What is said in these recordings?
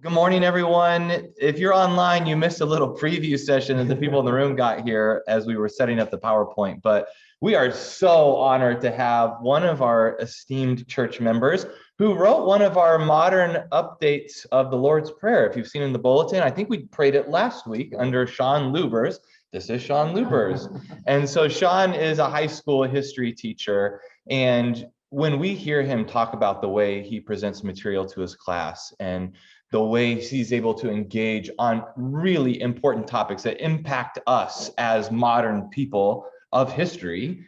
Good morning, everyone. If you're online, you missed a little preview session that the people in the room got here as we were setting up the PowerPoint. But we are so honored to have one of our esteemed church members who wrote one of our modern updates of the Lord's Prayer. If you've seen in the bulletin, I think we prayed it last week under Sean Luebbers. This is Sean Luebbers. And so Sean is a high school history teacher. And when we hear him talk about the way he presents material to his class and the way he's able to engage on really important topics that impact us as modern people of history,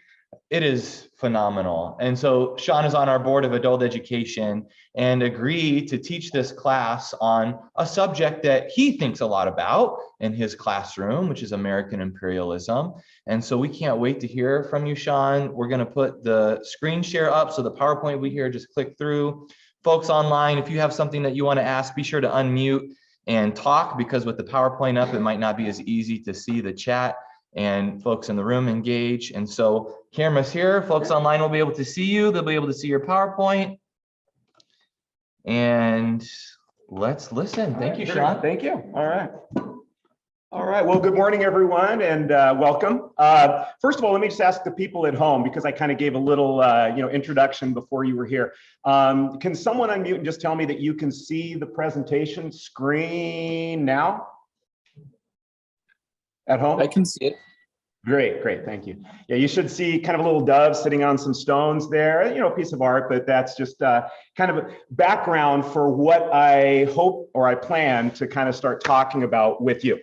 it is phenomenal. And so Sean is on our board of adult education and agreed to teach this class on a subject that he thinks a lot about in his classroom, which is American imperialism. And so we can't wait to hear from you, Sean. We're going to put the screen share up. So the PowerPoint we hear, just click through. Folks online, if you have something that you want to ask, be sure to unmute and talk, because with the PowerPoint up, it might not be as easy to see the chat and folks in the room engage. And so cameras here, folks online will be able to see you. They'll be able to see your PowerPoint. And let's listen. Thank you, Sean. Thank you. All right. All right. Well, good morning, everyone, and welcome. First of all, let me just ask the people at home, because I kind of gave a little, introduction before you were here. Can someone unmute and just tell me that you can see the presentation screen now? At home? I can see it. Great, great, thank you. Yeah, you should see kind of a little dove sitting on some stones there, a piece of art, but that's just kind of a background for what I hope or I plan to kind of start talking about with you.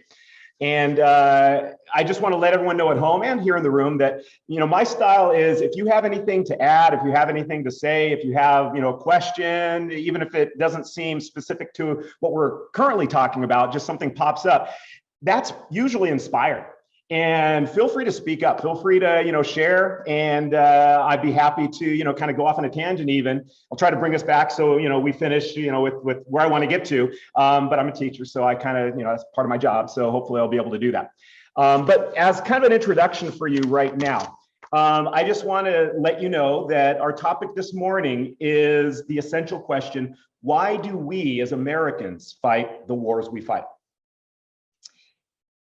And I just want to let everyone know at home and here in the room that, my style is, if you have anything to add, if you have anything to say, if you have, a question, even if it doesn't seem specific to what we're currently talking about, just something pops up, that's usually inspired. And feel free to speak up, feel free to, share, and I'd be happy to, kind of go off on a tangent even. I'll try to bring us back so, we finish, with where I want to get to, but I'm a teacher, so I kind of, that's part of my job, so hopefully I'll be able to do that. But as kind of an introduction for you right now, I just want to let you know that our topic this morning is the essential question: why do we as Americans fight the wars we fight?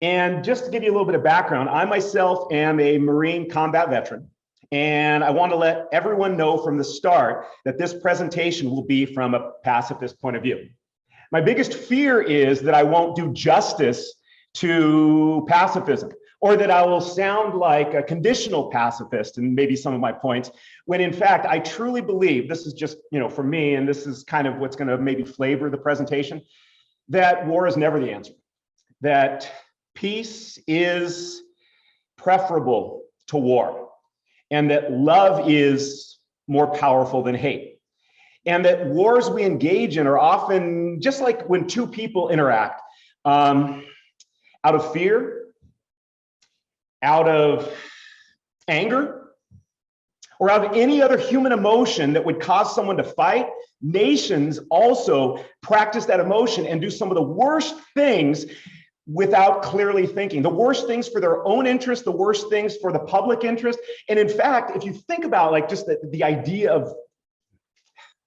And just to give you a little bit of background, I myself am a Marine combat veteran, and I want to let everyone know from the start that this presentation will be from a pacifist point of view. My biggest fear is that I won't do justice to pacifism, or that I will sound like a conditional pacifist in maybe some of my points, when in fact, I truly believe, this is just, for me, and this is kind of what's going to maybe flavor the presentation, that war is never the answer, that peace is preferable to war, and that love is more powerful than hate. And that wars we engage in are often just like when two people interact, out of fear, out of anger, or out of any other human emotion that would cause someone to fight. Nations also practice that emotion and do some of the worst things without clearly thinking. The worst things for their own interest, the worst things for the public interest. And in fact, if you think about like just the idea of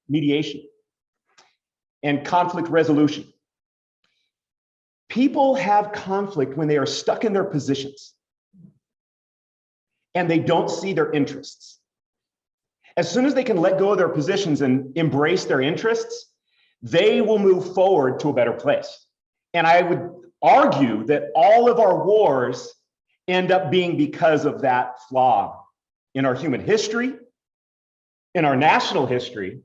mediation and conflict resolution, people have conflict when they are stuck in their positions and they don't see their interests. As soon as they can let go of their positions and embrace their interests, they will move forward to a better place. And I would argue that all of our wars end up being because of that flaw in our human history, in our national history,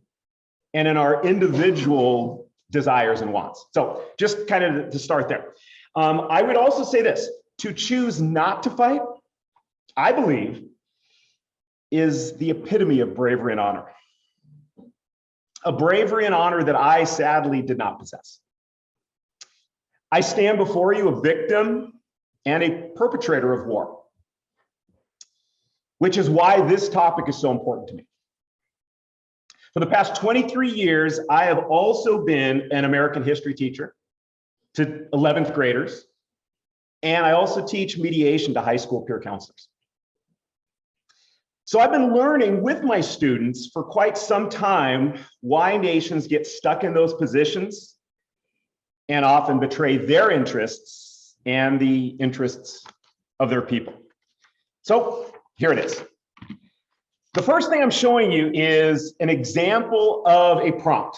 and in our individual desires and wants. So just kind of to start there. I would also say this: to choose not to fight, I believe, is the epitome of bravery and honor. A bravery and honor that I sadly did not possess. I stand before you a victim and a perpetrator of war, which is why this topic is so important to me. For the past 23 years, I have also been an American history teacher to 11th graders, and I also teach mediation to high school peer counselors. So I've been learning with my students for quite some time why nations get stuck in those positions and often betray their interests and the interests of their people. So here it is. The first thing I'm showing you is an example of a prompt.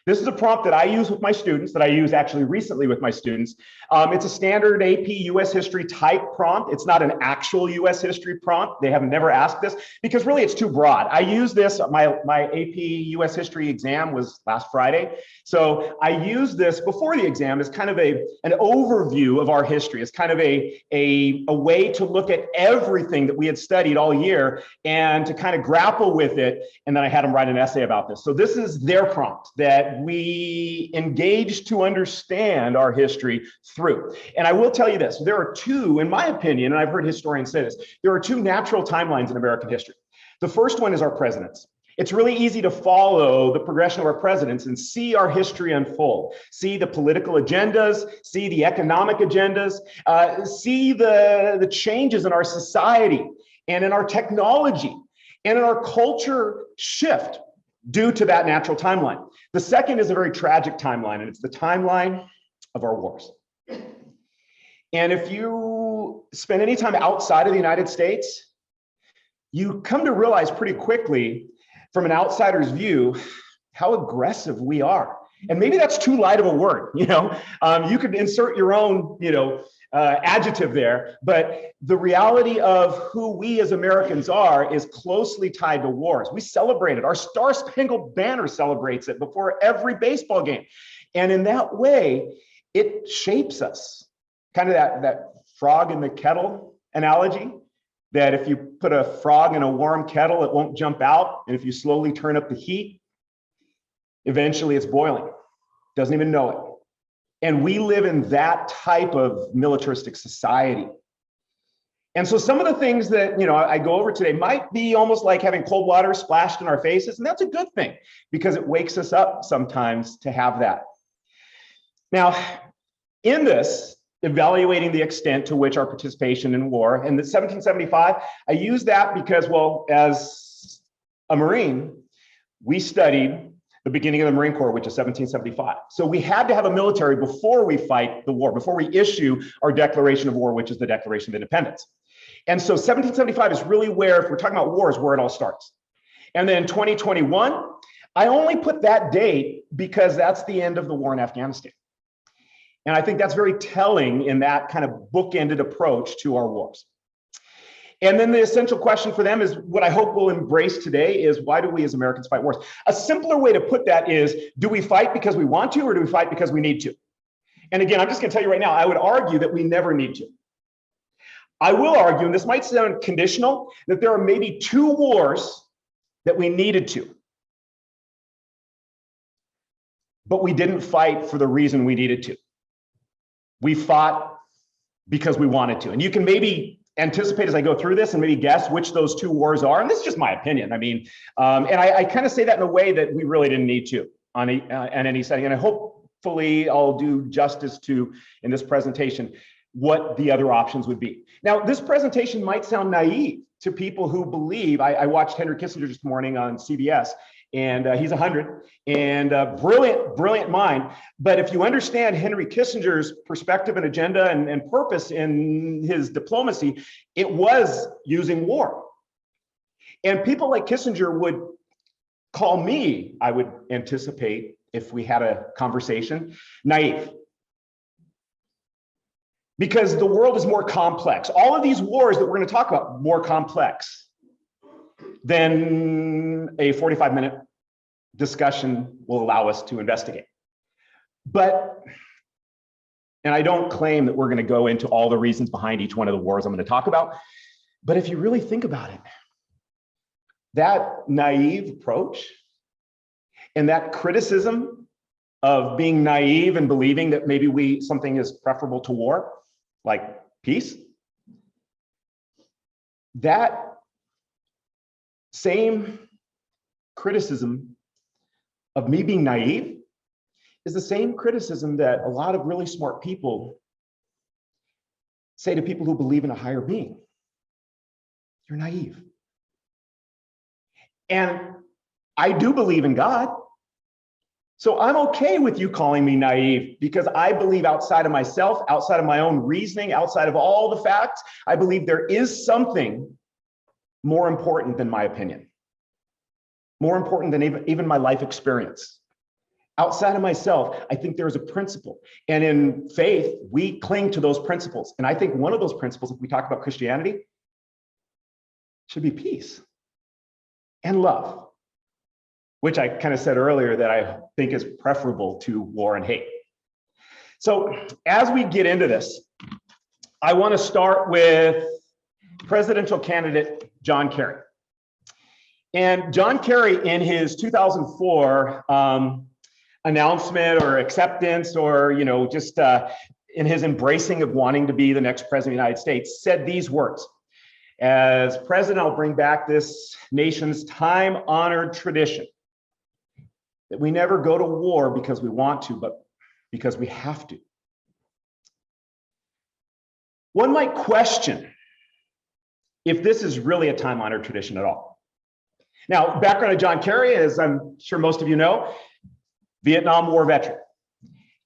This is a prompt that I use with my students, that I use actually recently with my students. It's a standard AP US history type prompt. It's not an actual US history prompt. They have never asked this because really it's too broad. I use this, my AP US history exam was last Friday. So I use this before the exam as kind of an overview of our history. It's kind of a way to look at everything that we had studied all year and to kind of grapple with it. And then I had them write an essay about this. So this is their prompt that we engage to understand our history through. And I will tell you this, there are two, in my opinion, and I've heard historians say this, there are two natural timelines in American history. The first one is our presidents. It's really easy to follow the progression of our presidents and see our history unfold, see the political agendas, see the economic agendas, see the changes in our society and in our technology and in our culture shift due to that natural timeline. The second is a very tragic timeline, and it's the timeline of our wars. And if you spend any time outside of the United States, you come to realize pretty quickly from an outsider's view how aggressive we are. And maybe that's too light of a word, you could insert your own, adjective there, but the reality of who we as Americans are is closely tied to wars. We celebrate it. Our Star-Spangled Banner celebrates it before every baseball game. And in that way, it shapes us. Kind of that frog in the kettle analogy, that if you put a frog in a warm kettle, it won't jump out. And if you slowly turn up the heat, eventually it's boiling. Doesn't even know it. And we live in that type of militaristic society. And so some of the things that I go over today might be almost like having cold water splashed in our faces. And that's a good thing because it wakes us up sometimes to have that. Now, in this, evaluating the extent to which our participation in war, in the 1775, I use that because, well, as a Marine, we studied the beginning of the Marine Corps, which is 1775. So we had to have a military before we fight the war, before we issue our declaration of war, which is the Declaration of Independence. And so 1775 is really where, if we're talking about wars, where it all starts. And then 2021, I only put that date because that's the end of the war in Afghanistan. And I think that's very telling in that kind of bookended approach to our wars. And then the essential question for them is what I hope we'll embrace today is, why do we as Americans fight wars? A simpler way to put that is, do we fight because we want to, or do we fight because we need to? And again, I'm just going to tell you right now, I would argue that we never need to. I will argue, and this might sound conditional, that there are maybe two wars that we needed to, but we didn't fight for the reason we needed to. We fought because we wanted to. And you can maybe anticipate as I go through this and maybe guess which those two wars are. And this is just my opinion. I mean, and I kind of say that in a way that we really didn't need to on any setting. And I hopefully I'll do justice to, in this presentation, what the other options would be. Now, this presentation might sound naive to people who believe, I watched Henry Kissinger this morning on CBS, and he's 100 and brilliant mind. But if you understand Henry Kissinger's perspective and agenda and purpose in his diplomacy, it was using war. And people like Kissinger would call me, I would anticipate if we had a conversation, naive. Because the world is more complex. All of these wars that we're going to talk about, more complex than a 45-minute discussion will allow us to investigate. But, and I don't claim that we're going to go into all the reasons behind each one of the wars I'm going to talk about, but if you really think about it, that naive approach and that criticism of being naive and believing that maybe something is preferable to war, like peace, that same criticism of me being naive is the same criticism that a lot of really smart people say to people who believe in a higher being. You're naive. And I do believe in God. So I'm okay with you calling me naive because I believe outside of myself, outside of my own reasoning, outside of all the facts, I believe there is something more important than my opinion, more important than even my life experience. Outside of myself, I think there is a principle. And in faith, we cling to those principles. And I think one of those principles, if we talk about Christianity, should be peace and love, which I kind of said earlier that I think is preferable to war and hate. So as we get into this, I want to start with presidential candidate John Kerry. And John Kerry, in his 2004 announcement or acceptance, or just in his embracing of wanting to be the next president of the United States, said these words: "As president, I'll bring back this nation's time-honored tradition that we never go to war because we want to, but because we have to." One might question if this is really a time-honored tradition at all. Now, background of John Kerry, as I'm sure most of you know, Vietnam War veteran,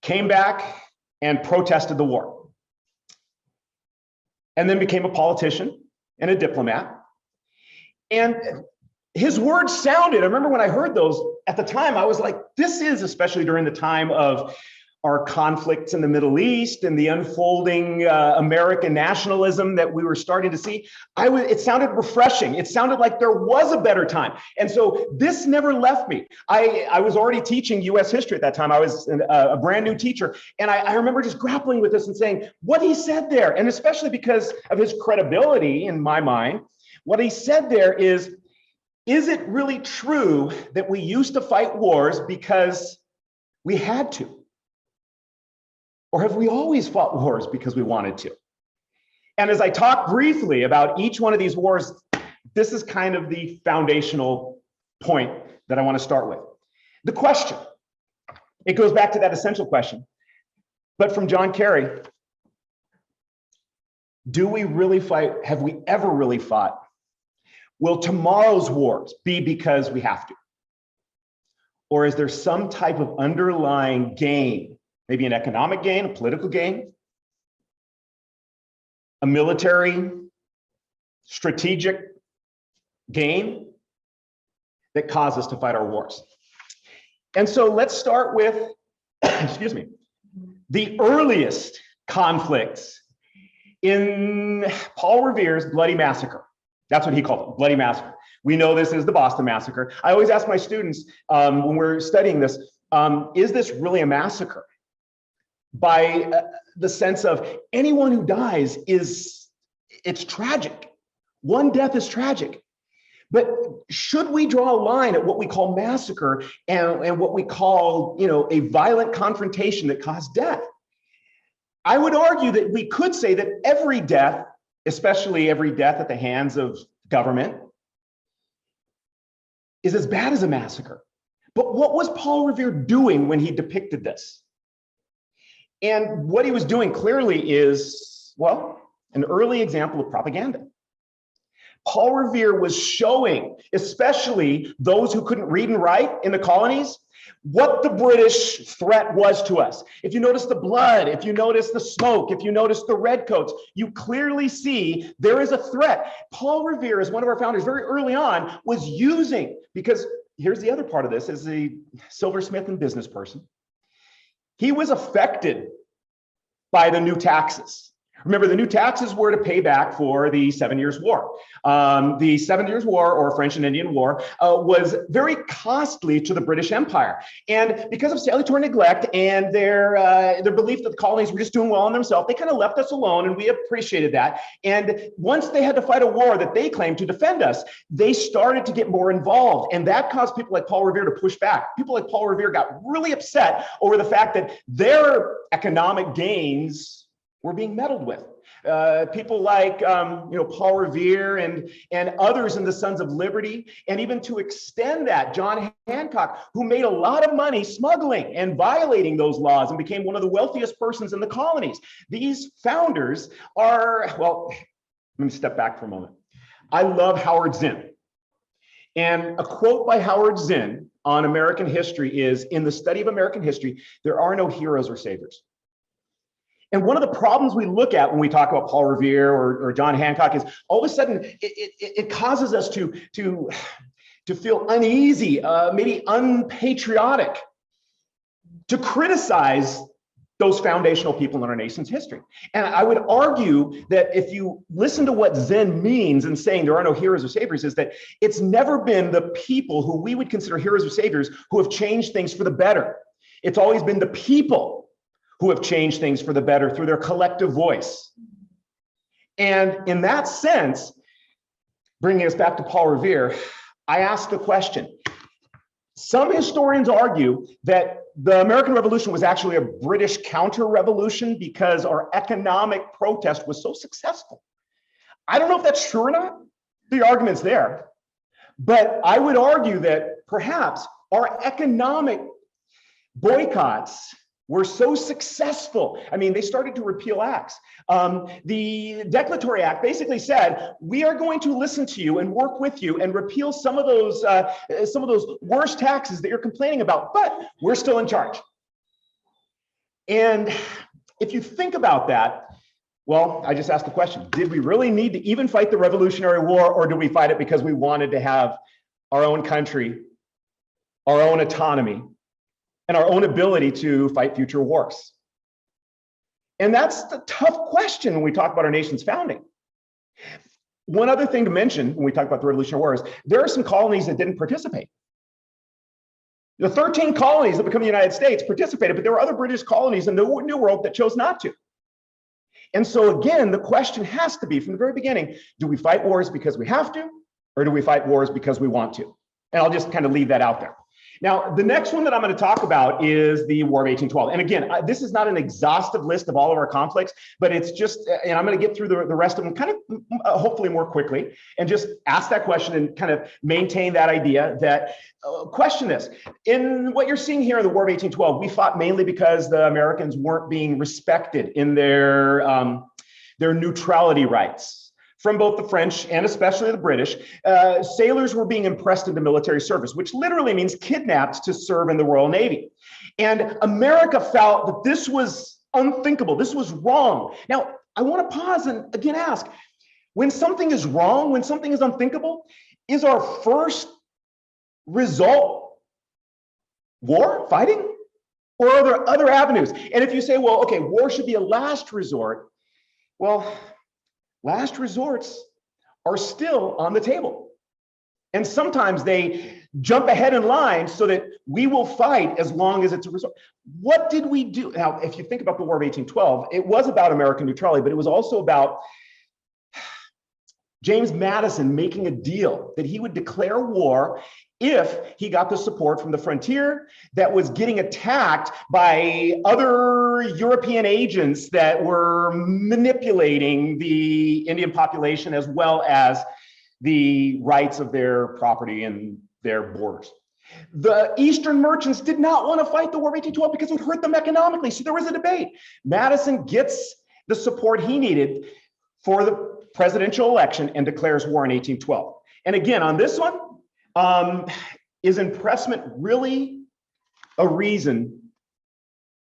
came back and protested the war, and then became a politician and a diplomat. And his words sounded, I remember when I heard those at the time, I was like, this is, especially during the time of our conflicts in the Middle East and the unfolding American nationalism that we were starting to see, it sounded refreshing. It sounded like there was a better time. And so this never left me. I was already teaching US history at that time. I was a brand new teacher. And I remember just grappling with this and saying, what he said there, and especially because of his credibility in my mind, what he said there is it really true that we used to fight wars because we had to? Or have we always fought wars because we wanted to? And as I talk briefly about each one of these wars, this is kind of the foundational point that I want to start with. The question, it goes back to that essential question, but from John Kerry: do we really fight? Have we ever really fought? Will tomorrow's wars be because we have to? Or is there some type of underlying gain? Maybe an economic gain, a political gain, a military, strategic gain that cause us to fight our wars. And so let's start with, excuse me, the earliest conflicts in Paul Revere's Bloody Massacre. That's what he called it, Bloody Massacre. We know this as the Boston Massacre. I always ask my students when we're studying this, is this really a massacre? By the sense of anyone who dies it's tragic. One death is tragic. But should we draw a line at what we call massacre and what we call, a violent confrontation that caused death? I would argue that we could say that every death, especially every death at the hands of government, is as bad as a massacre. But what was Paul Revere doing when he depicted this? And what he was doing clearly is, well, an early example of propaganda. Paul Revere was showing, especially those who couldn't read and write in the colonies, what the British threat was to us. If you notice the blood, if you notice the smoke, if you notice the redcoats, you clearly see there is a threat. Paul Revere, as one of our founders very early on, was using, because here's the other part of this, as a silversmith and business person, he was affected by the new taxes. Remember, the new taxes were to pay back for the 7 Years' War. The 7 Years' War, or French and Indian War, was very costly to the British Empire. And because of salutary neglect and their belief that the colonies were just doing well on themselves, they kind of left us alone, and we appreciated that. And once they had to fight a war that they claimed to defend us, they started to get more involved. And that caused people like Paul Revere to push back. People like Paul Revere got really upset over the fact that their economic gains were being meddled with. People like Paul Revere and others in the Sons of Liberty, and even to extend that, John Hancock, who made a lot of money smuggling and violating those laws and became one of the wealthiest persons in the colonies. These founders are, well, let me step back for a moment. I love Howard Zinn. And a quote by Howard Zinn on American history is, in the study of American history, there are no heroes or saviors. And one of the problems we look at when we talk about Paul Revere or John Hancock is all of a sudden it causes us to feel uneasy, maybe unpatriotic, to criticize those foundational people in our nation's history. And I would argue that if you listen to what Zen means in saying there are no heroes or saviors, is that it's never been the people who we would consider heroes or saviors who have changed things for the better. It's always been the people who have changed things for the better through their collective voice. And in that sense, bringing us back to Paul Revere, I asked the question. Some historians argue that the American Revolution was actually a British counter-revolution because our economic protest was so successful. I don't know if that's true or not. The argument's there. But I would argue that perhaps our economic boycotts were so successful. I mean, they started to repeal acts. The Declaratory Act basically said, we are going to listen to you and work with you and repeal some of those worst taxes that you're complaining about, but we're still in charge. And if you think about that, well, I just asked the question, did we really need to even fight the Revolutionary War, or do we fight it because we wanted to have our own country, our own autonomy, and our own ability to fight future wars? And that's the tough question when we talk about our nation's founding. One other thing to mention when we talk about the Revolutionary War is there are some colonies that didn't participate. The 13 colonies that become the United States participated, but there were other British colonies in the New World that chose not to. And so again, the question has to be from the very beginning, do we fight wars because we have to, or do we fight wars because we want to? And I'll just kind of leave that out there. Now, the next one that I'm going to talk about is the War of 1812. And again, this is not an exhaustive list of all of our conflicts, but it's just, and I'm going to get through the rest of them kind of hopefully more quickly, and just ask that question and kind of maintain that idea that, question this. In what you're seeing here in the War of 1812, we fought mainly because the Americans weren't being respected in their neutrality rights from both the French and especially the British. Sailors were being impressed into military service, which literally means kidnapped to serve in the Royal Navy. And America felt that this was unthinkable, this was wrong. Now, I want to pause and again ask, when something is wrong, when something is unthinkable, is our first result war, fighting? Or are there other avenues? And if you say, well, okay, war should be a last resort, well, last resorts are still on the table. And sometimes they jump ahead in line so that we will fight as long as it's a resort. What did we do? Now, if you think about the War of 1812, it was about American neutrality, but it was also about James Madison making a deal that he would declare war if he got the support from the frontier that was getting attacked by other European agents that were manipulating the Indian population as well as the rights of their property and their borders. The Eastern merchants did not want to fight the War of 1812 because it would hurt them economically. So there was a debate. Madison gets the support he needed for the presidential election and declares war in 1812. And again, on this one, is impressment really a reason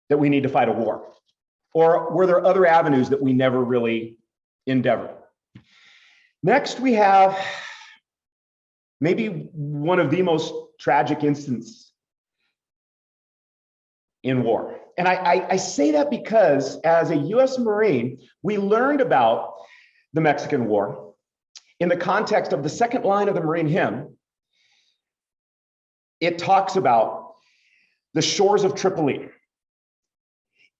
that we need to fight a war? Or were there other avenues that we never really endeavored? Next, we have maybe one of the most tragic instances in war. And I say that because as a US Marine, we learned about the Mexican War in the context of the second line of the Marine hymn. It talks about the shores of Tripoli.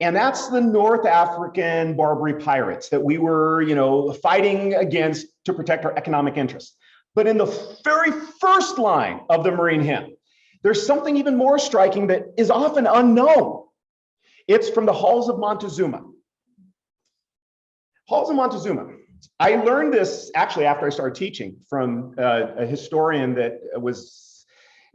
And that's the North African Barbary pirates that we were, fighting against to protect our economic interests. But in the very first line of the Marine hymn, there's something even more striking that is often unknown. It's from the Halls of Montezuma. Halls of Montezuma. I learned this actually after I started teaching from a historian that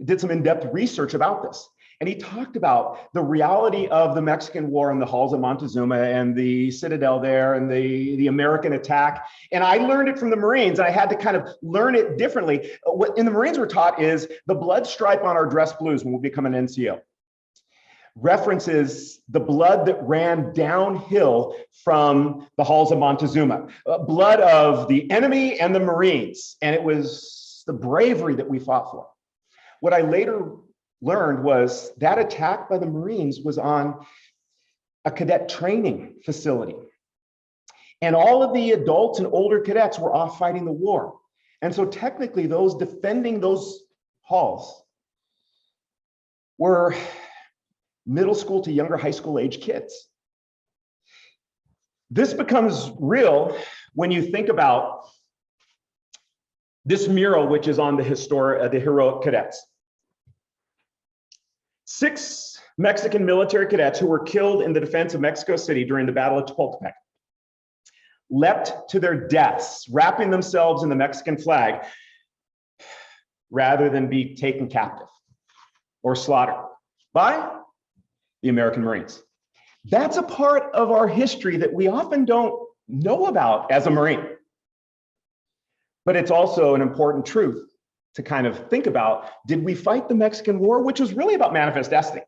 did some in-depth research about this. And he talked about the reality of the Mexican War and the halls of Montezuma and the citadel there and the American attack. And I learned it from the Marines, and I had to kind of learn it differently. What in the Marines we're taught is the blood stripe on our dress blues when we become an NCO references the blood that ran downhill from the halls of Montezuma, blood of the enemy and the Marines. And it was the bravery that we fought for. What I later learned was that attack by the Marines was on a cadet training facility. And all of the adults and older cadets were off fighting the war. And so technically those defending those halls were middle school to younger high school age kids. This becomes real when you think about this mural, which is on the heroic cadets. 6 Mexican military cadets who were killed in the defense of Mexico City during the Battle of Chapultepec leapt to their deaths, wrapping themselves in the Mexican flag rather than be taken captive or slaughtered by the American Marines. That's a part of our history that we often don't know about as a Marine. But it's also an important truth to kind of think about. Did we fight the Mexican War, which was really about manifest destiny?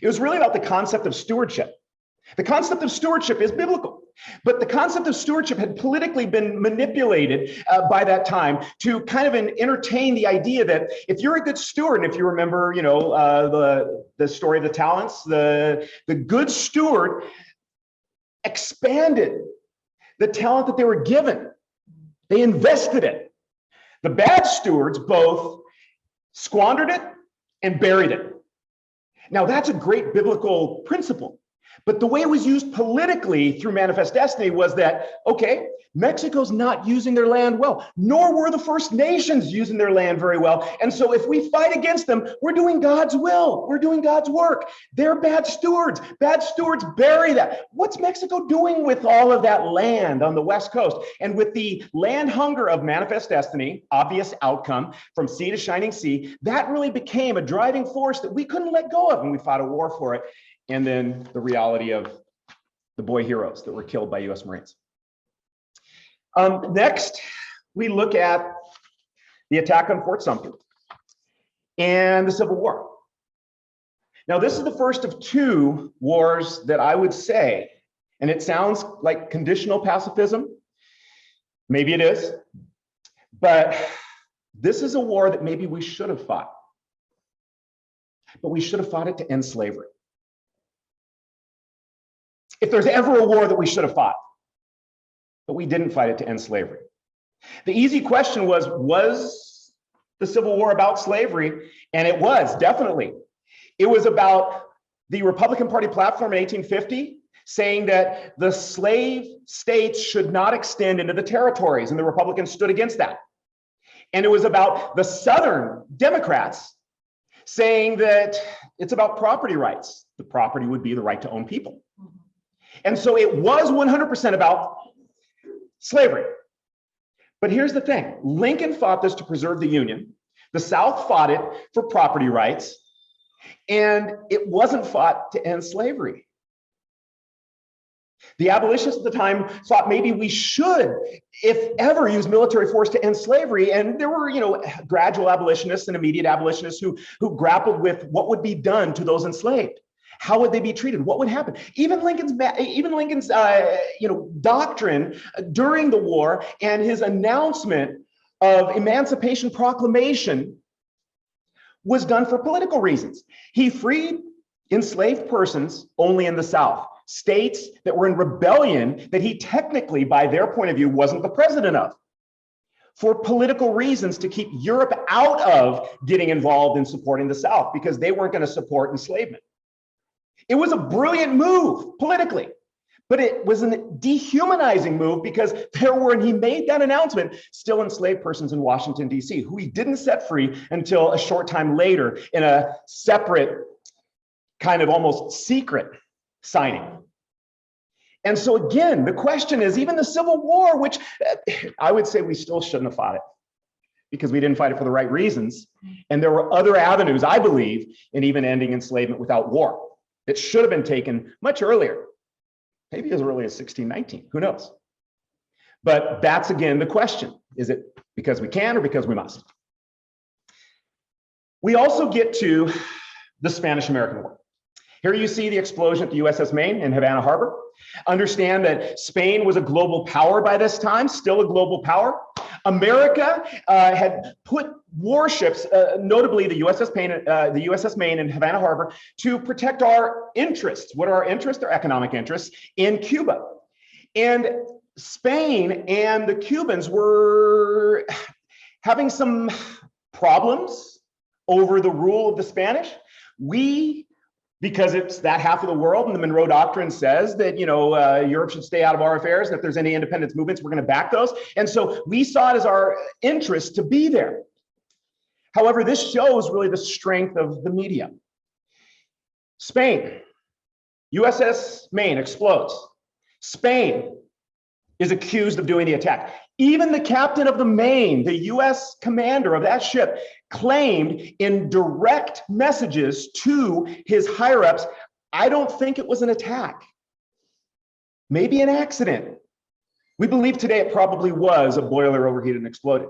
It was really about the concept of stewardship. The concept of stewardship is biblical, but the concept of stewardship had politically been manipulated by that time to kind of entertain the idea that if you're a good steward, and if you remember, the story of the talents, the good steward expanded the talent that they were given. They invested it. The bad stewards both squandered it and buried it. Now, that's a great biblical principle. But the way it was used politically through manifest destiny was that, okay, Mexico's not using their land well, nor were the First Nations using their land very well. And so if we fight against them, we're doing God's will. We're doing God's work. They're bad stewards. Bad stewards bury that. What's Mexico doing with all of that land on the West Coast? And with the land hunger of manifest destiny, obvious outcome from sea to shining sea, that really became a driving force that we couldn't let go of, and we fought a war for it. And then the reality of the boy heroes that were killed by US Marines. Next, we look at the attack on Fort Sumter and the Civil War. Now, this is the first of 2 wars that I would say, and it sounds like conditional pacifism. Maybe it is, but this is a war that maybe we should have fought. But we should have fought it to end slavery. If there's ever a war that we should have fought, but we didn't fight it to end slavery. The easy question was the Civil War about slavery? And it was, definitely. It was about the Republican Party platform in 1850 saying that the slave states should not extend into the territories, and the Republicans stood against that. And it was about the Southern Democrats saying that it's about property rights. The property would be the right to own people. And so it was 100% about slavery. But here's the thing. Lincoln fought this to preserve the Union. The South fought it for property rights. And it wasn't fought to end slavery. The abolitionists at the time thought maybe we should, if ever, use military force to end slavery. And there were, gradual abolitionists and immediate abolitionists who grappled with what would be done to those enslaved. How would they be treated? What would happen? Even Lincoln's doctrine during the war and his announcement of Emancipation Proclamation was done for political reasons. He freed enslaved persons only in the South, states that were in rebellion that he technically, by their point of view, wasn't the president of, for political reasons, to keep Europe out of getting involved in supporting the South because they weren't going to support enslavement. It was a brilliant move politically, but it was a dehumanizing move because there were, and he made that announcement, still enslaved persons in Washington, D.C., who he didn't set free until a short time later in a separate, kind of almost secret signing. And so again, the question is, even the Civil War, which I would say we still shouldn't have fought it. because we didn't fight it for the right reasons. And there were other avenues, I believe, in even ending enslavement without war. It should have been taken much earlier, maybe as early as 1619, who knows? But that's again the question. Is it because we can or because we must? We also get to the Spanish-American War. Here you see the explosion at the USS Maine in Havana Harbor. Understand that Spain was a global power by this time, still a global power. America had put warships, notably the USS Maine in Havana Harbor, to protect our interests. What are our interests? Our economic interests in Cuba. And Spain and the Cubans were having some problems over the rule of the Spanish. Because it's that half of the world, and the Monroe Doctrine says that Europe should stay out of our affairs, and if there's any independence movements, we're going to back those. And so we saw it as our interest to be there. However, this shows really the strength of the media. Spain, USS Maine explodes. Spain is accused of doing the attack. Even the captain of the Maine, the US commander of that ship, claimed in direct messages to his higher-ups, I don't think it was an attack. Maybe an accident. We believe today it probably was a boiler overheated and exploded,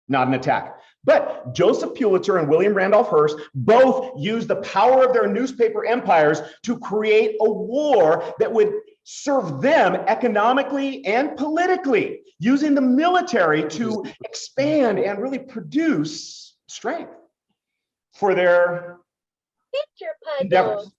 not an attack. But Joseph Pulitzer and William Randolph Hearst both used the power of their newspaper empires to create a war that would serve them economically and politically, using the military to expand and really produce strength for their endeavors.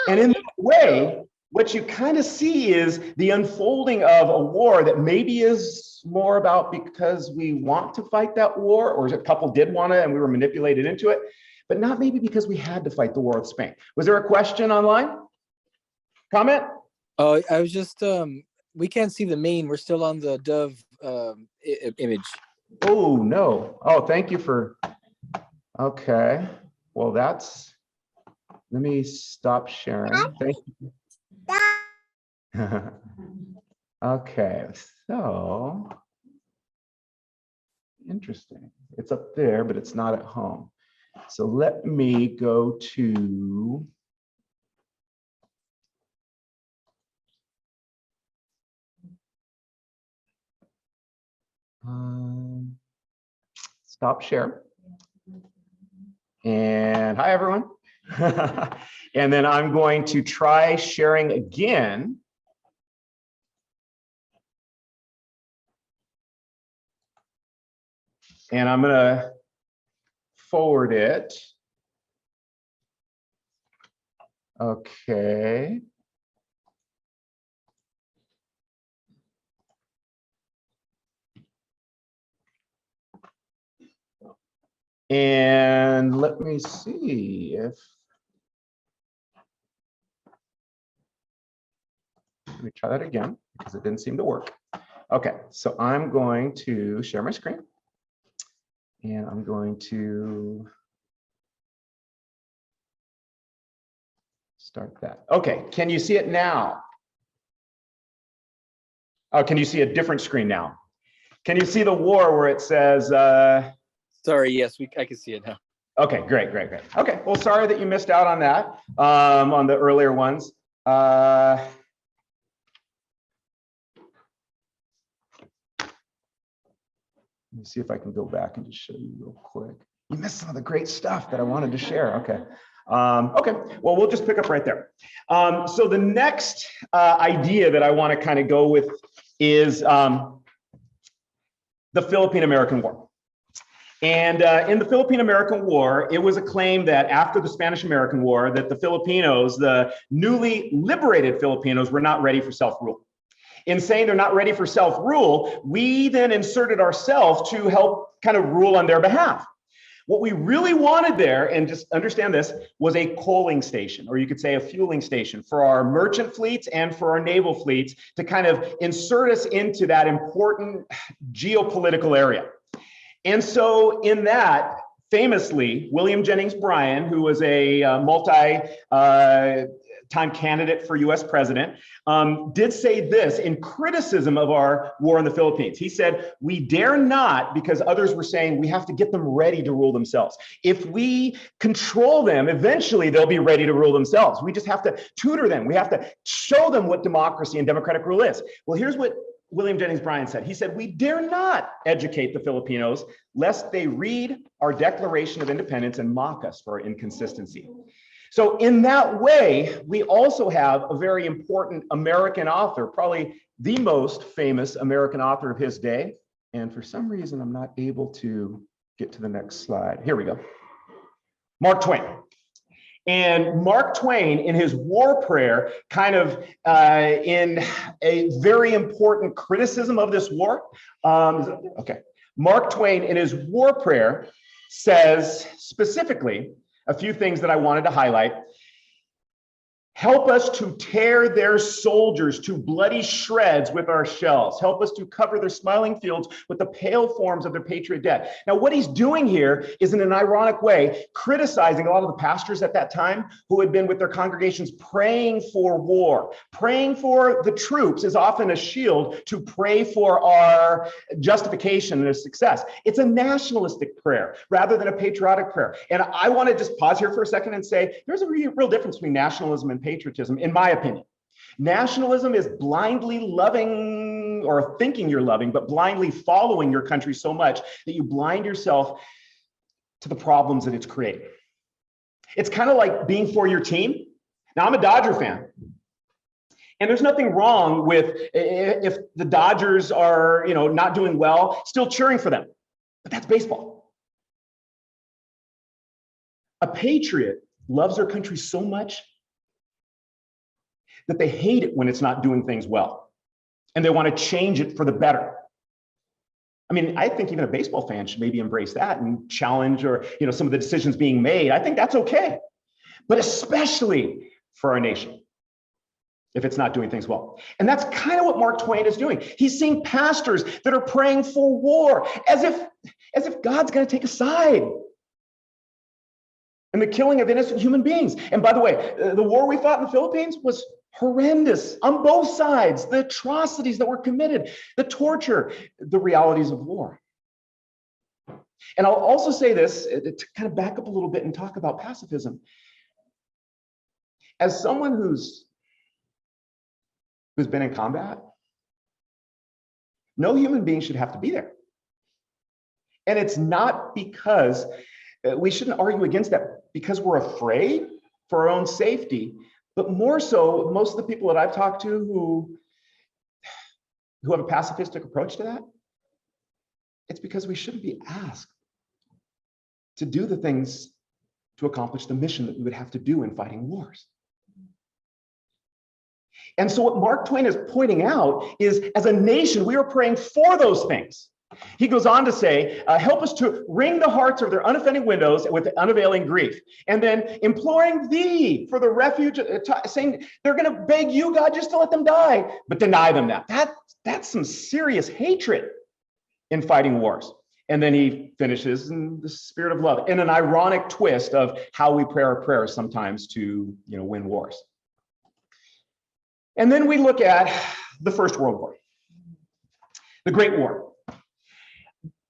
And in that way, what you kind of see is the unfolding of a war that maybe is more about because we want to fight that war, or a couple did want to and we were manipulated into it, but not maybe because we had to fight the war with Spain. Was there a question online? Comment? Oh, I was just, we can't see the Maine. We're still on the Dove image. Oh, no. Oh, thank you for, okay. Well, let me stop sharing. Thank you. Okay, so, interesting. It's up there, but it's not at home. So let me go to, stop share. And hi, everyone. And then I'm going to try sharing again. And I'm going to forward it. Okay. And let me see if, let me try that again because it didn't seem to work. Okay, so I'm going to share my screen and I'm going to start that. Okay, can you see it now? Oh, can you see a different screen now? Can you see the war where it says, Sorry, yes, I can see it now. okay, great. Okay, well, sorry that you missed out on that, on the earlier ones. Let me see if I can go back and just show you real quick. You missed some of the great stuff that I wanted to share. Okay. Okay, well, we'll just pick up right there. So the next idea that I want to kind of go with is the Philippine-American War. And in the Philippine-American War, it was a claim that after the Spanish-American War, that the Filipinos, the newly liberated Filipinos, were not ready for self-rule. In saying they're not ready for self-rule, we then inserted ourselves to help kind of rule on their behalf. What we really wanted there, and just understand this, was a coaling station, or you could say a fueling station for our merchant fleets and for our naval fleets to kind of insert us into that important geopolitical area. And so in that, famously, William Jennings Bryan, who was a time candidate for US president, did say this in criticism of our war in the Philippines. He said, "We dare not," because others were saying we have to get them ready to rule themselves. If we control them, eventually they'll be ready to rule themselves. We just have to tutor them. We have to show them what democracy and democratic rule is. Well, here's what William Jennings Bryan said. He said, "We dare not educate the Filipinos lest they read our Declaration of Independence and mock us for our inconsistency." So in that way, we also have a very important American author, probably the most famous American author of his day. And for some reason, I'm not able to get to the next slide. Here we go. Mark Twain. And Mark Twain, in his war prayer, kind of in a very important criticism of this war. Okay. Mark Twain, in his war prayer, says specifically a few things that I wanted to highlight. "Help us to tear their soldiers to bloody shreds with our shells. Help us to cover their smiling fields with the pale forms of their patriot dead." Now, what he's doing here is, in an ironic way, criticizing a lot of the pastors at that time who had been with their congregations praying for war. Praying for the troops is often a shield to pray for our justification and success. It's a nationalistic prayer rather than a patriotic prayer. And I want to just pause here for a second and say, there's a real difference between nationalism and patriotism, in my opinion. Nationalism is blindly loving, or thinking you're loving, but blindly following your country so much that you blind yourself to the problems that it's creating. It's kind of like being for your team. Now, I'm a Dodger fan, and there's nothing wrong with if the Dodgers are, not doing well, still cheering for them. But that's baseball. A patriot loves their country so much that they hate it when it's not doing things well, and they want to change it for the better. I mean, I think even a baseball fan should maybe embrace that and challenge, or some of the decisions being made. I think that's okay, but especially for our nation, if it's not doing things well. And that's kind of what Mark Twain is doing. He's seeing pastors that are praying for war as if God's going to take a side, and the killing of innocent human beings. And by the way, the war we fought in the Philippines was horrendous on both sides. The atrocities that were committed, the torture, the realities of war. And I'll also say this to kind of back up a little bit and talk about pacifism. As someone who's been in combat, no human being should have to be there. And it's not because we shouldn't argue against that because we're afraid for our own safety, but more so, most of the people that I've talked to who have a pacifistic approach to that, it's because we shouldn't be asked to do the things to accomplish the mission that we would have to do in fighting wars. And so what Mark Twain is pointing out is, as a nation, we are praying for those things. He goes on to say, "Help us to wring the hearts of their unoffending widows with unavailing grief." And then imploring thee for the refuge, saying they're going to beg you, God, just to let them die, but deny them that. That's some serious hatred in fighting wars. And then he finishes in the spirit of love, in an ironic twist of how we pray our prayers sometimes to win wars. And then we look at the First World War, the Great War.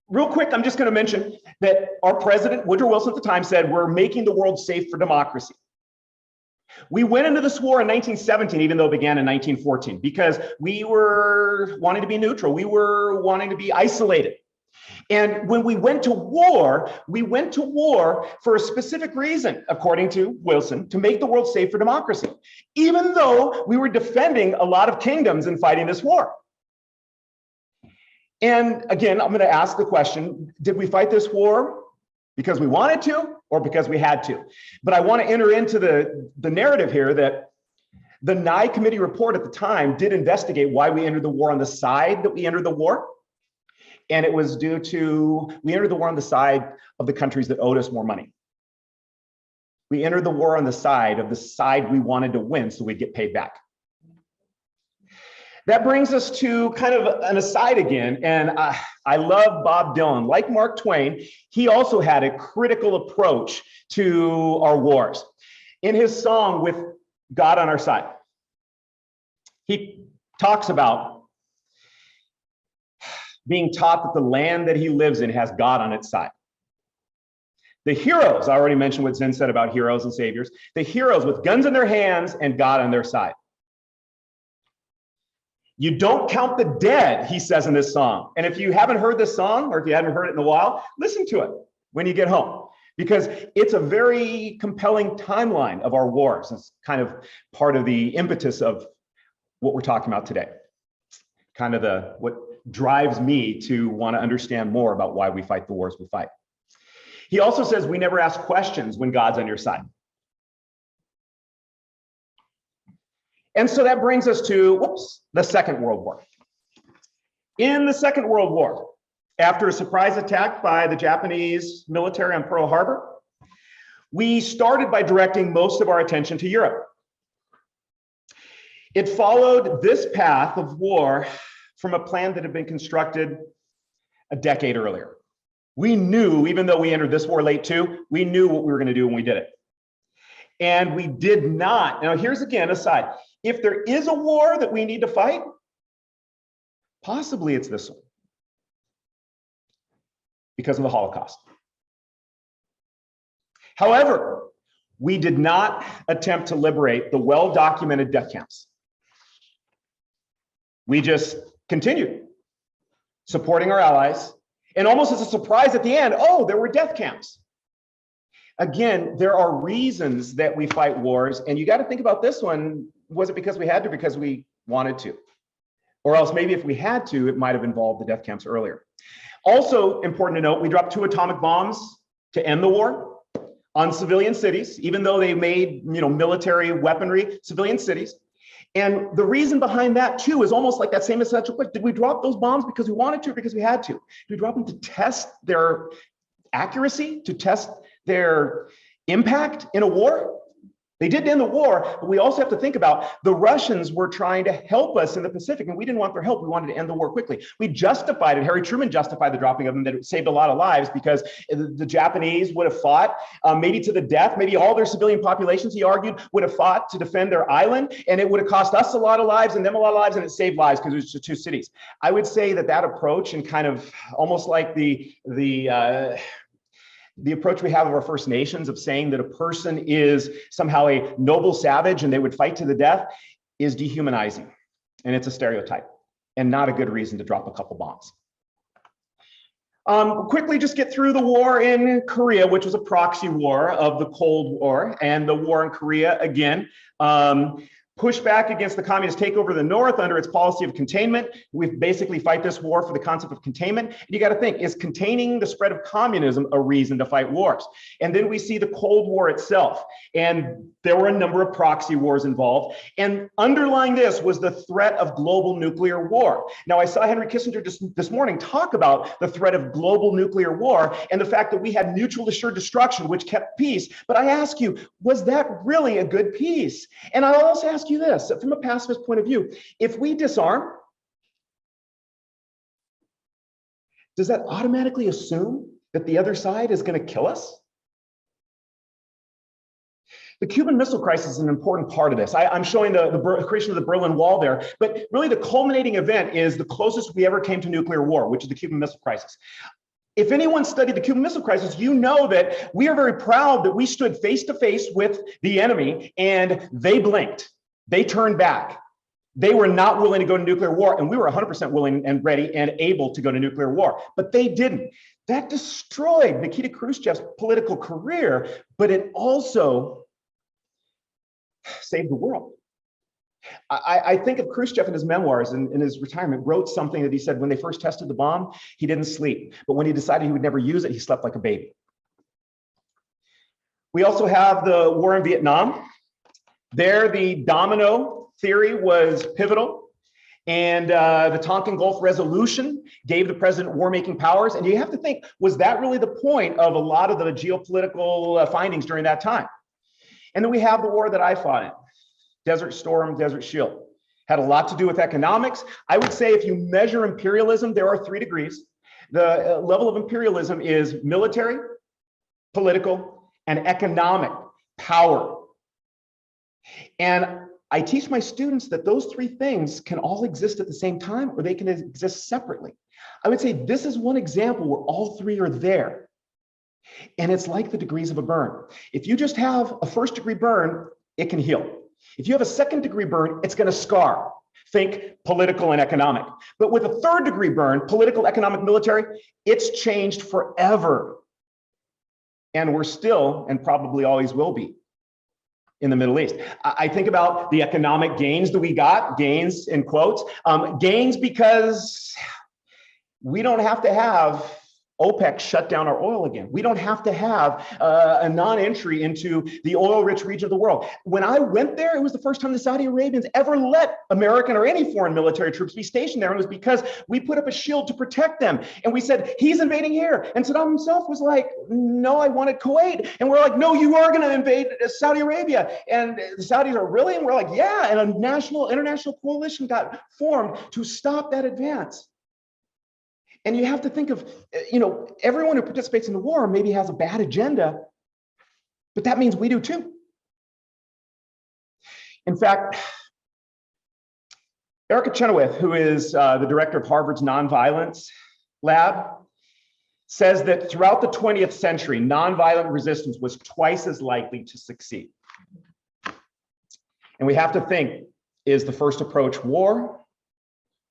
Real quick, I'm just going to mention that our president, Woodrow Wilson at the time, said, "We're making the world safe for democracy." We went into this war in 1917, even though it began in 1914, because we were wanting to be neutral. We were wanting to be isolated. And when we went to war for a specific reason, according to Wilson, to make the world safe for democracy, even though we were defending a lot of kingdoms and fighting this war. And again, I'm going to ask the question, did we fight this war because we wanted to or because we had to? But I want to enter into the narrative here that the Nye Committee report at the time did investigate why we entered the war on the side that we entered the war. And it was due to, we entered the war on the side of the countries that owed us more money. We entered the war on the side we wanted to win so we'd get paid back. That brings us to kind of an aside again, and I love Bob Dylan. Like Mark Twain, he also had a critical approach to our wars. In his song, God on our side. He talks about being taught that the land that he lives in has God on its side. The heroes, I already mentioned what Zen said about heroes and saviors, the heroes with guns in their hands and God on their side. You don't count the dead, he says in this song. And if you haven't heard this song, or if you haven't heard it in a while, listen to it when you get home, because it's a very compelling timeline of our wars. It's kind of part of the impetus of what we're talking about today. Kind of what drives me to want to understand more about why we fight the wars we fight. He also says we never ask questions when God's on your side. And so that brings us to, the Second World War. In the Second World War, after a surprise attack by the Japanese military on Pearl Harbor, we started by directing most of our attention to Europe. It followed this path of war from a plan that had been constructed a decade earlier. We knew, even though we entered this war late too, we knew what we were going to do when we did it. And we did not. Now, here's again a side. If there is a war that we need to fight, possibly it's this one, because of the Holocaust. However, we did not attempt to liberate the well-documented death camps. We just continued supporting our allies, and almost as a surprise at the end, oh, there were death camps. Again, there are reasons that we fight wars, and you got to think about this one. Was it because we had to, because we wanted to? Or else maybe if we had to, it might have involved the death camps earlier. Also important to note, we dropped 2 atomic bombs to end the war on civilian cities, even though they made military weaponry, civilian cities. And the reason behind that too is almost like that same essential question. Did we drop those bombs because we wanted to or because we had to? Did we drop them to test their accuracy, to test their impact in a war? They did end the war, but we also have to think about the Russians were trying to help us in the Pacific, and we didn't want their help. We wanted to end the war quickly. We justified it. Harry Truman justified the dropping of them, that it saved a lot of lives because the Japanese would have fought maybe to the death. Maybe all their civilian populations, he argued, would have fought to defend their island, and it would have cost us a lot of lives and them a lot of lives, and it saved lives because it was just 2 cities. I would say that approach, and kind of almost like the approach we have of our First Nations of saying that a person is somehow a noble savage and they would fight to the death, is dehumanizing. And it's a stereotype and not a good reason to drop a couple bombs. Quickly just get through the war in Korea, which was a proxy war of the Cold War. And the war in Korea, again, push back against the communist takeover of the North under its policy of containment. We basically fight this war for the concept of containment. And you got to think, is containing the spread of communism a reason to fight wars? And then we see the Cold War itself. And there were a number of proxy wars involved. And underlying this was the threat of global nuclear war. Now, I saw Henry Kissinger just this morning talk about the threat of global nuclear war and the fact that we had mutual assured destruction, which kept peace. But I ask you, was that really a good peace? And I'll also ask you this, from a pacifist point of view, if we disarm, does that automatically assume that the other side is going to kill us? The Cuban Missile Crisis is an important part of this. I'm showing the creation of the Berlin Wall there, but really the culminating event is the closest we ever came to nuclear war, which is the Cuban Missile Crisis. If anyone studied the Cuban Missile Crisis, you know that we are very proud that we stood face to face with the enemy and they blinked. They turned back. They were not willing to go to nuclear war, and we were 100% willing and ready and able to go to nuclear war, but they didn't. That destroyed Nikita Khrushchev's political career, but it also saved the world. I think of Khrushchev in his memoirs, in his retirement, wrote something that he said when they first tested the bomb, he didn't sleep, but when he decided he would never use it, he slept like a baby. We also have the war in Vietnam. There, the domino theory was pivotal, and the Tonkin Gulf Resolution gave the president war-making powers. And you have to think, was that really the point of a lot of the geopolitical findings during that time? And then we have the war that I fought in, Desert Storm, Desert Shield. Had a lot to do with economics. I would say if you measure imperialism, there are 3 degrees. The level of imperialism is military, political, and economic power. And I teach my students that those three things can all exist at the same time, or they can exist separately. I would say this is one example where all three are there. And it's like the degrees of a burn. If you just have a first-degree burn, it can heal. If you have a second-degree burn, it's going to scar. Think political and economic. But with a third-degree burn, political, economic, military, it's changed forever. And we're still, and probably always will be, in the Middle East. I think about the economic gains that we got, gains in quotes, gains because we don't have to have OPEC shut down our oil again. We don't have to have a non-entry into the oil-rich region of the world. When I went there, it was the first time the Saudi Arabians ever let American or any foreign military troops be stationed there. And it was because we put up a shield to protect them. And we said, he's invading here. And Saddam himself was like, no, I wanted Kuwait. And we're like, no, you are going to invade Saudi Arabia. And the Saudis are really, and we're like, yeah. And a international coalition got formed to stop that advance. And you have to think of, everyone who participates in the war maybe has a bad agenda, but that means we do too. In fact, Erica Chenoweth, who is the director of Harvard's Nonviolence Lab, says that throughout the 20th century, nonviolent resistance was twice as likely to succeed. And we have to think, is the first approach war?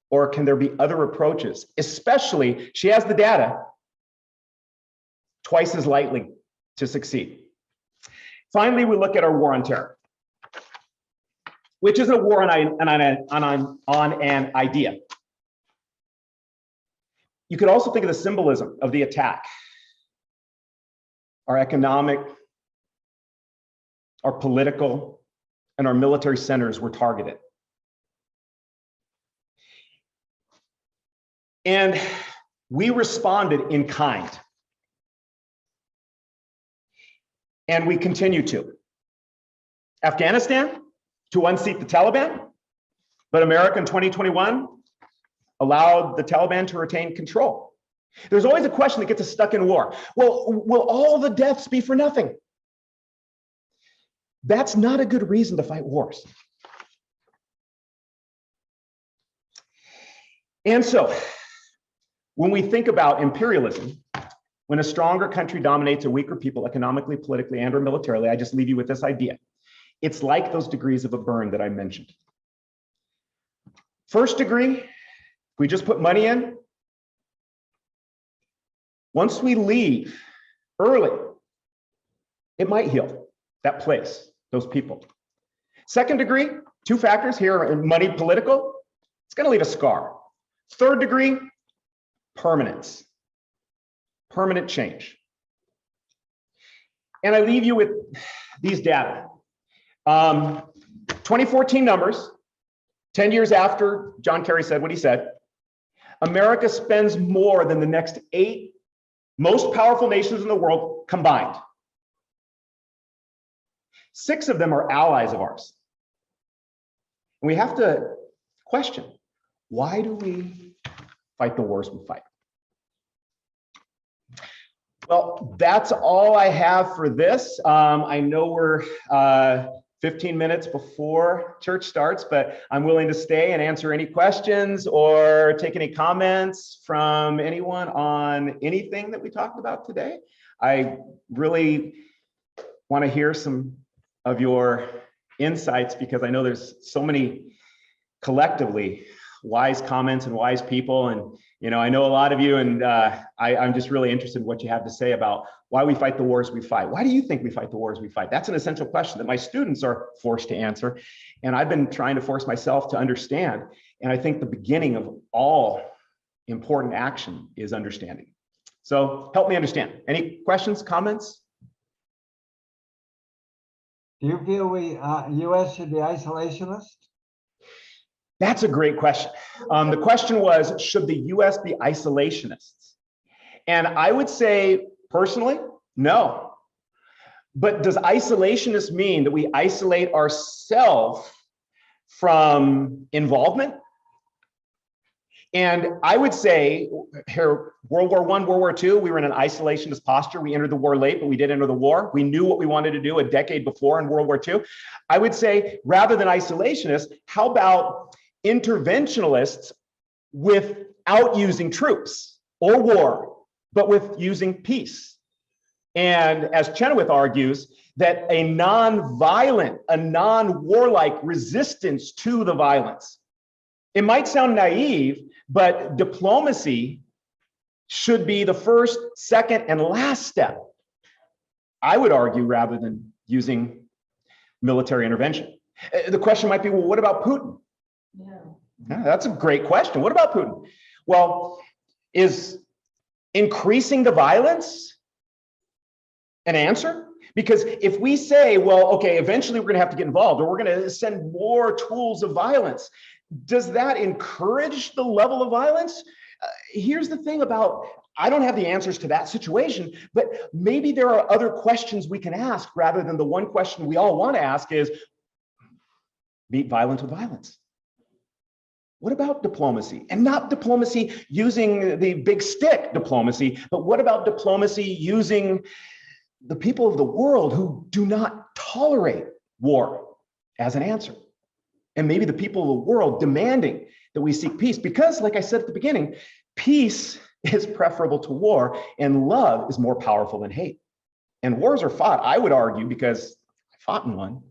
Or can there be other approaches? Especially, she has the data, twice as likely to succeed. Finally, we look at our war on terror, which is a war on an idea. You could also think of the symbolism of the attack. Our economic, our political, and our military centers were targeted. And we responded in kind. And we continue to. Afghanistan, to unseat the Taliban, but America in 2021 allowed the Taliban to retain control. There's always a question that gets us stuck in war. Well, will all the deaths be for nothing? That's not a good reason to fight wars. And so, when we think about imperialism, when a stronger country dominates a weaker people economically, politically, and or militarily, I just leave you with this idea. It's like those degrees of a burn that I mentioned. First degree, we just put money in. Once we leave early, it might heal that place, those people. Second degree, two factors here, money, political, it's going to leave a scar. Third degree, permanence, permanent change. And I leave you with these data. 2014 numbers, 10 years after John Kerry said what he said, America spends more than the next 8 most powerful nations in the world combined. 6 of them are allies of ours. And we have to question, why do we fight the wars we fight? Well, that's all I have for this. I know we're 15 minutes before church starts, but I'm willing to stay and answer any questions or take any comments from anyone on anything that we talked about today. I really want to hear some of your insights because I know there's so many collectively wise comments and wise people. And, I know a lot of you, and I'm just really interested in what you have to say about why we fight the wars we fight. Why do you think we fight the wars we fight? That's an essential question that my students are forced to answer. And I've been trying to force myself to understand. And I think the beginning of all important action is understanding. So help me understand. Any questions, comments? Do you feel U.S. should be isolationist? That's a great question. The question was, should the US be isolationists? And I would say, personally, no. But does isolationist mean that we isolate ourselves from involvement? And I would say here, World War I, World War II, we were in an isolationist posture. We entered the war late, but we did enter the war. We knew what we wanted to do a decade before in World War II. I would say, rather than isolationists, how about interventionalists without using troops or war, but with using peace? And as Chenoweth argues, that a non-violent, a non-warlike resistance to the violence. It might sound naive, but diplomacy should be the first, second, and last step, I would argue, rather than using military intervention. The question might be, well, what about Putin? Yeah, that's a great question. What about Putin? Well, is increasing the violence an answer? Because if we say, well, okay, eventually we're going to have to get involved, or we're going to send more tools of violence, does that encourage the level of violence? Here's the thing about, I don't have the answers to that situation, but maybe there are other questions we can ask rather than the one question we all want to ask is, meet violence with violence. What about diplomacy? And not diplomacy using the big stick diplomacy, but what about diplomacy using the people of the world who do not tolerate war as an answer? And maybe the people of the world demanding that we seek peace, because like I said at the beginning, peace is preferable to war and love is more powerful than hate. And wars are fought, I would argue, because I fought in one,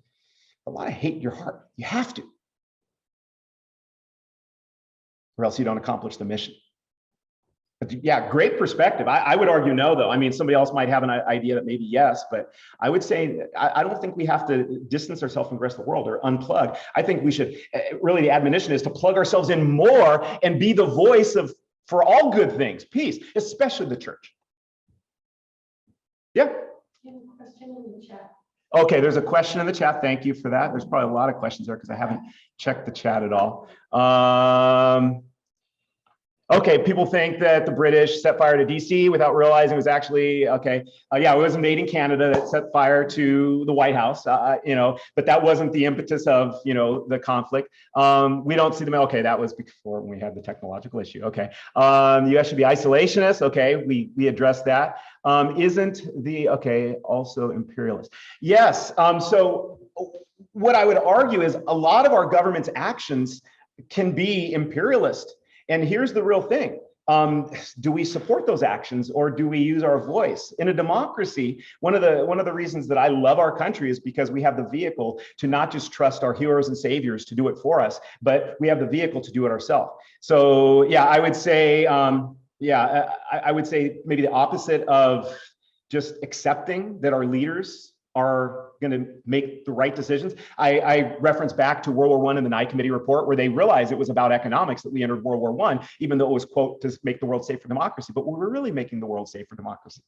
a lot of hate in your heart. You have to, or else you don't accomplish the mission. But yeah, great perspective. I would argue no, though. I mean, somebody else might have an idea that maybe yes, but I would say I don't think we have to distance ourselves from the rest of the world or unplug. I think we should, really the admonition is to plug ourselves in more and be the voice of, for all good things, peace, especially the church. Yeah? Question in the chat. Okay, there's a question in the chat. Thank you for that. There's probably a lot of questions there because I haven't checked the chat at all. Okay, people think that the British set fire to DC without realizing it was actually, okay, yeah, it was a made in Canada that set fire to the White House, but that wasn't the impetus of, the conflict. We don't see them, okay, that was before when we had the technological issue, okay. The US should be isolationist, okay, we addressed that. Isn't the, okay, also imperialist? Yes, so what I would argue is a lot of our government's actions can be imperialist. And here's the real thing. Do we support those actions or do we use our voice? In a democracy, one of the reasons that I love our country is because we have the vehicle to not just trust our heroes and saviors to do it for us, but we have the vehicle to do it ourselves. So yeah, I would say, I would say maybe the opposite of just accepting that our leaders are going to make the right decisions. I reference back to World War I and the Nye Committee report where they realized it was about economics that we entered World War I, even though it was, quote, to make the world safe for democracy, but we were really making the world safe for democracy.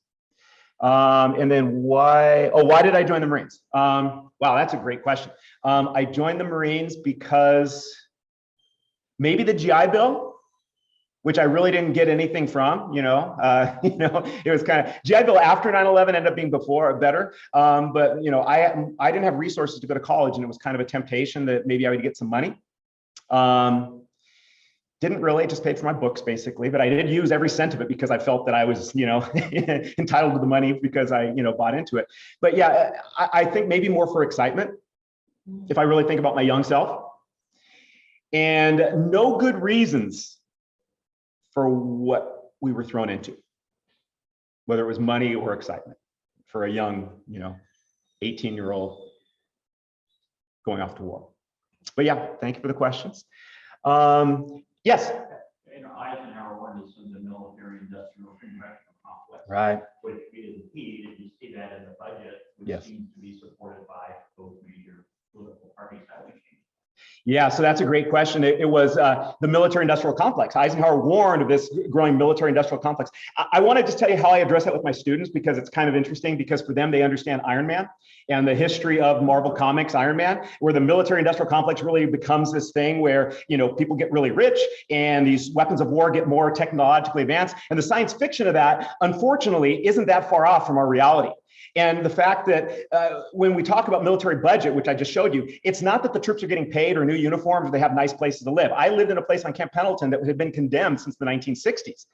And then why did I join the Marines? Wow, that's a great question. I joined the Marines because maybe the GI Bill, which I really didn't get anything from, it was kind of GI Bill after 9/11 ended up being better. But I didn't have resources to go to college, and it was kind of a temptation that maybe I would get some money. Didn't really, just paid for my books basically, but I did use every cent of it because I felt that I was, entitled to the money because I, bought into it. But yeah, I think maybe more for excitement, if I really think about my young self, and no good reasons for what we were thrown into, whether it was money or excitement for a young, 18-year-old going off to war. But yeah, thank you for the questions. Yes. Eisenhower wanted some of the military-industrial congressional complex, Right. which we didn't see. Did you see that in the budget, which Yes. seems to be supported by both major political parties? That would change. Yeah, so that's a great question. It was the military-industrial complex. Eisenhower warned of this growing military-industrial complex. I want to just tell you how I address that with my students because it's kind of interesting because for them, they understand Iron Man and the history of Marvel Comics Iron Man, where the military-industrial complex really becomes this thing where, people get really rich and these weapons of war get more technologically advanced. And the science fiction of that, unfortunately, isn't that far off from our reality. And the fact that when we talk about military budget, which I just showed you, it's not that the troops are getting paid or new uniforms or they have nice places to live. I lived in a place on Camp Pendleton that had been condemned since the 1960s.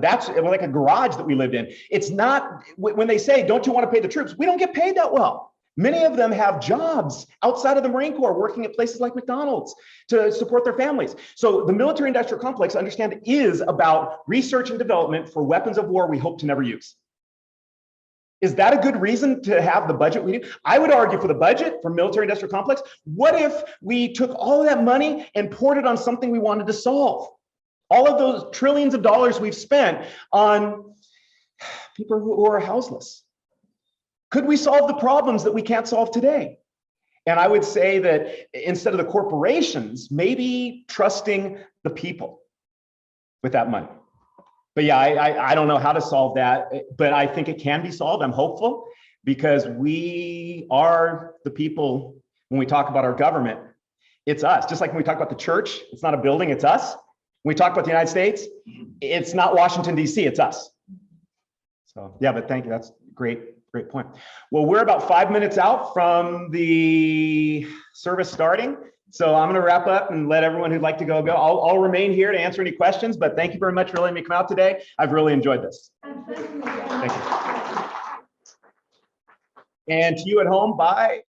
That's like a garage that we lived in. It's not, when they say, don't you want to pay the troops? We don't get paid that well. Many of them have jobs outside of the Marine Corps working at places like McDonald's to support their families. So the military industrial complex, understand, is about research and development for weapons of war we hope to never use. Is that a good reason to have the budget we do? I would argue for the budget for military industrial complex. What if we took all of that money and poured it on something we wanted to solve? All of those trillions of dollars we've spent on people who are houseless. Could we solve the problems that we can't solve today? And I would say that instead of the corporations, maybe trusting the people with that money. But yeah, I don't know how to solve that, but I think it can be solved. I'm hopeful because we are the people. When we talk about our government, it's us. Just like when we talk about the church, it's not a building, it's us. When we talk about the United States, it's not Washington, D.C., it's us. So yeah, but thank you. That's great. Great point. Well, we're about 5 minutes out from the service starting. So I'm going to wrap up and let everyone who'd like to go. I'll remain here to answer any questions, but thank you very much for letting me come out today. I've really enjoyed this. Thank you. And to you at home, bye.